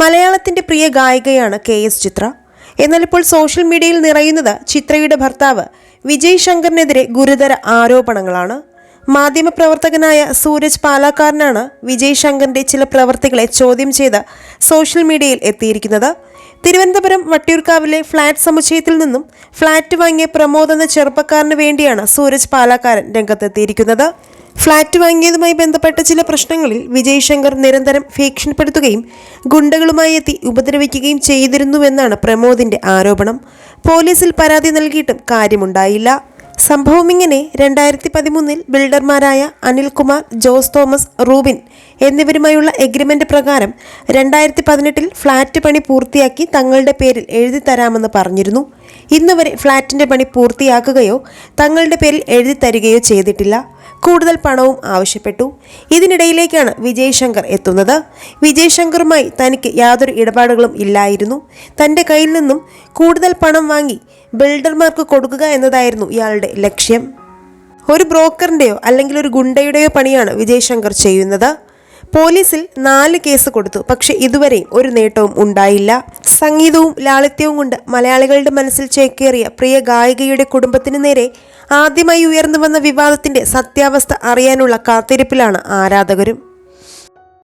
മലയാളത്തിന്റെ പ്രിയ ഗായികയാണ് KS ചിത്ര. എന്നാൽ ഇപ്പോൾ സോഷ്യൽ മീഡിയയിൽ നിറയുന്നത് ചിത്രയുടെ ഭർത്താവ് വിജയ് ശങ്കറിനെതിരെ ഗുരുതര ആരോപണങ്ങളാണ്. മാധ്യമപ്രവർത്തകനായ സൂരജ് പാലക്കാരനാണ് വിജയ് ശങ്കറിന്റെ ചില പ്രവർത്തികളെ ചോദ്യം ചെയ്ത് സോഷ്യൽ മീഡിയയിൽ എത്തിയിരിക്കുന്നത്. തിരുവനന്തപുരം വട്ടിയൂർക്കാവിലെ ഫ്ളാറ്റ് സമുച്ചയത്തിൽ നിന്നും ഫ്ളാറ്റ് വാങ്ങിയ പ്രമോദ് എന്ന ചെറുപ്പക്കാരന് വേണ്ടിയാണ് സൂരജ് പാലക്കാരൻ രംഗത്തെത്തിയിരിക്കുന്നത്. ഫ്ളാറ്റ് വാങ്ങിയതുമായി ബന്ധപ്പെട്ട ചില പ്രശ്നങ്ങളിൽ വിജയ് ശങ്കർ നിരന്തരം ഭീഷണിപ്പെടുത്തുകയും ഗുണ്ടകളുമായി എത്തി ഉപദ്രവിക്കുകയും ചെയ്തിരുന്നുവെന്നാണ് പ്രമോദിന്റെ ആരോപണം. പോലീസിൽ പരാതി നൽകിയിട്ടും കാര്യമുണ്ടായില്ല. സംഭവം ഇങ്ങനെ: 2013 ബിൽഡർമാരായ അനിൽകുമാർ, ജോസ് തോമസ്, റൂബിൻ എന്നിവരുമായുള്ള എഗ്രിമെന്റ് പ്രകാരം 2018 ഫ്ളാറ്റ് പണി പൂർത്തിയാക്കി തങ്ങളുടെ പേരിൽ എഴുതി തരാമെന്ന് പറഞ്ഞിരുന്നു. ഇന്നുവരെ ഫ്ളാറ്റിന്റെ പണി പൂർത്തിയാക്കുകയോ തങ്ങളുടെ പേരിൽ എഴുതി തരികയോ ചെയ്തിട്ടില്ല. കൂടുതൽ പണവും ആവശ്യപ്പെട്ടു. ഇതിനിടയിലേക്കാണ് വിജയ് ശങ്കർ എത്തുന്നത്. വിജയ് ശങ്കറുമായി തനിക്ക് യാതൊരു ഇടപാടുകളും ഇല്ലായിരുന്നു. തൻ്റെ കയ്യിൽ നിന്നും കൂടുതൽ പണം വാങ്ങി ബിൽഡർമാർക്ക് കൊടുക്കുക എന്നതായിരുന്നു ഇയാളുടെ ലക്ഷ്യം. ഒരു ബ്രോക്കറിൻ്റെയോ അല്ലെങ്കിൽ ഒരു ഗുണ്ടയുടെയോ പണിയാണ് വിജയ് ശങ്കർ ചെയ്യുന്നത്. പോലീസിൽ 4 കേസ് കൊടുത്തു. പക്ഷെ ഇതുവരെയും ഒരു നേട്ടവും ഉണ്ടായില്ല. സംഗീതവും ലാളിത്യവും കൊണ്ട് മലയാളികളുടെ മനസ്സിൽ ചേക്കേറിയ പ്രിയ ഗായികയുടെ കുടുംബത്തിന് നേരെ ആദ്യമായി ഉയർന്നു വന്ന വിവാദത്തിന്റെ സത്യാവസ്ഥ അറിയാനുള്ള കാത്തിരിപ്പിലാണ് ആരാധകരും.